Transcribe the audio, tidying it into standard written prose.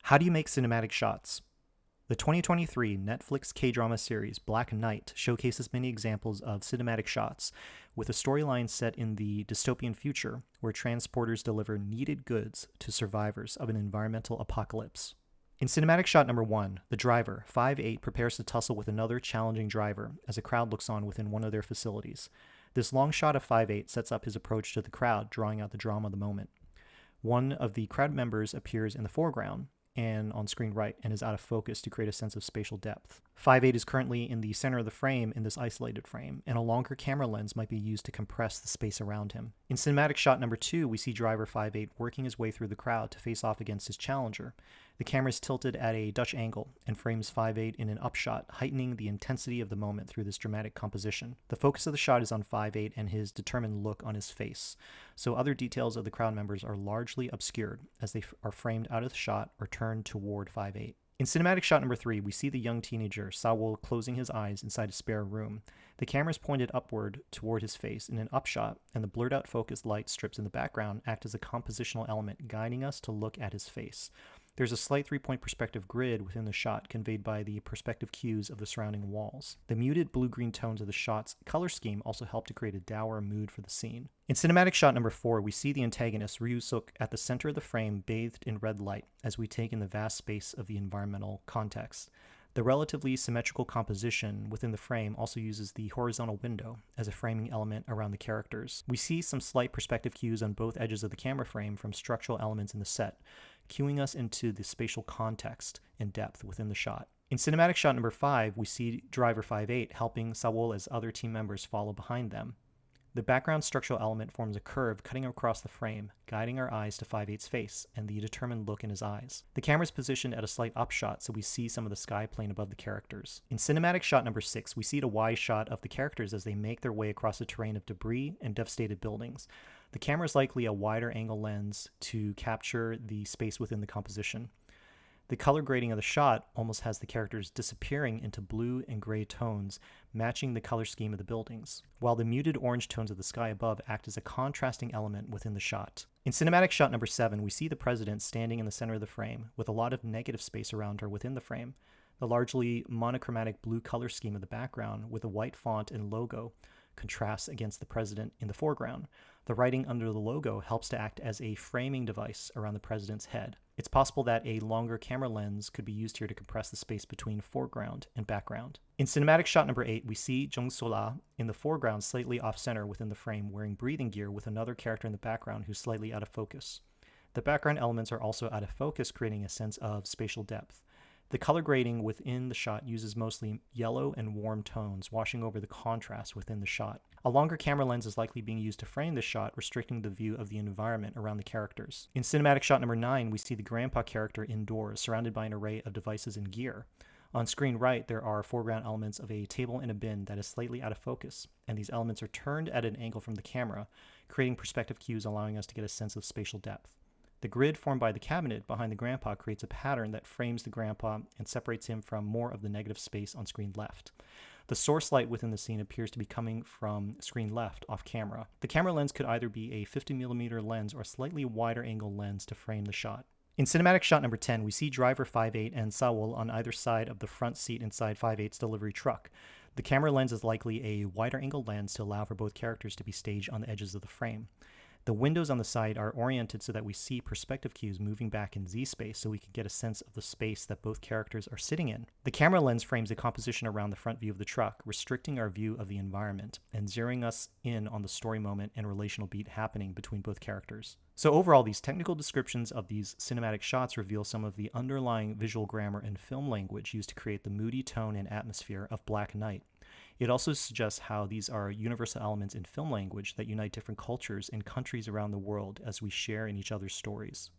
How do you make cinematic shots? The 2023 Netflix K-drama series Black Knight showcases many examples of cinematic shots, with a storyline set in the dystopian future where transporters deliver needed goods to survivors of an environmental apocalypse. In cinematic shot number 1, the driver, 5'8", prepares to tussle with another challenging driver as a crowd looks on within one of their facilities. This long shot of 5'8" sets up his approach to the crowd, drawing out the drama of the moment. One of the crowd members appears in the foreground and on screen right and is out of focus to create a sense of spatial depth. 5'8 is currently in the center of the frame in this isolated frame, and a longer camera lens might be used to compress the space around him. In cinematic shot number 2, we see driver 5'8 working his way through the crowd to face off against his challenger. The camera is tilted at a Dutch angle and frames 5'8 in an upshot, heightening the intensity of the moment through this dramatic composition. The focus of the shot is on 5'8 and his determined look on his face, so other details of the crowd members are largely obscured as they are framed out of the shot or turned toward 5'8. In cinematic shot number 3, we see the young teenager, Sawol, closing his eyes inside a spare room. The camera is pointed upward toward his face in an upshot, and the blurred out focused light strips in the background act as a compositional element guiding us to look at his face. There's a slight 3-point perspective grid within the shot conveyed by the perspective cues of the surrounding walls. The muted blue-green tones of the shot's color scheme also help to create a dour mood for the scene. In cinematic shot number 4, we see the antagonist Ryu-suk at the center of the frame bathed in red light as we take in the vast space of the environmental context. The relatively symmetrical composition within the frame also uses the horizontal window as a framing element around the characters. We see some slight perspective cues on both edges of the camera frame from structural elements in the set, cueing us into the spatial context and depth within the shot. In cinematic shot number 5, we see driver 5'8 helping Sawol as other team members follow behind them. The background structural element forms a curve cutting across the frame, guiding our eyes to 5'8's face and the determined look in his eyes. The camera is positioned at a slight upshot so we see some of the sky plane above the characters. In cinematic shot number 6, we see a wide shot of the characters as they make their way across the terrain of debris and devastated buildings. The camera is likely a wider angle lens to capture the space within the composition. The color grading of the shot almost has the characters disappearing into blue and gray tones, matching the color scheme of the buildings, while the muted orange tones of the sky above act as a contrasting element within the shot. In cinematic shot number 7, we see the president standing in the center of the frame, with a lot of negative space around her within the frame. The largely monochromatic blue color scheme of the background, with a white font and logo, contrasts against the president in the foreground. The writing under the logo helps to act as a framing device around the president's head. It's possible that a longer camera lens could be used here to compress the space between foreground and background. In cinematic shot number 8, we see Jung-sola in the foreground slightly off-center within the frame, wearing breathing gear with another character in the background who's slightly out of focus. The background elements are also out of focus, creating a sense of spatial depth. The color grading within the shot uses mostly yellow and warm tones, washing over the contrast within the shot. A longer camera lens is likely being used to frame the shot, restricting the view of the environment around the characters. In cinematic shot number 9, we see the grandpa character indoors, surrounded by an array of devices and gear. On screen right, there are foreground elements of a table and a bin that is slightly out of focus, and these elements are turned at an angle from the camera, creating perspective cues allowing us to get a sense of spatial depth. The grid formed by the cabinet behind the grandpa creates a pattern that frames the grandpa and separates him from more of the negative space on screen left. The source light within the scene appears to be coming from screen left, off camera. The camera lens could either be a 50mm lens or a slightly wider angle lens to frame the shot. In cinematic shot number 10, we see driver 5'8 and Sawol on either side of the front seat inside 5'8's delivery truck. The camera lens is likely a wider angle lens to allow for both characters to be staged on the edges of the frame. The windows on the side are oriented so that we see perspective cues moving back in Z-space so we can get a sense of the space that both characters are sitting in. The camera lens frames a composition around the front view of the truck, restricting our view of the environment and zeroing us in on the story moment and relational beat happening between both characters. So overall, these technical descriptions of these cinematic shots reveal some of the underlying visual grammar and film language used to create the moody tone and atmosphere of Black Knight. It also suggests how these are universal elements in film language that unite different cultures and countries around the world as we share in each other's stories.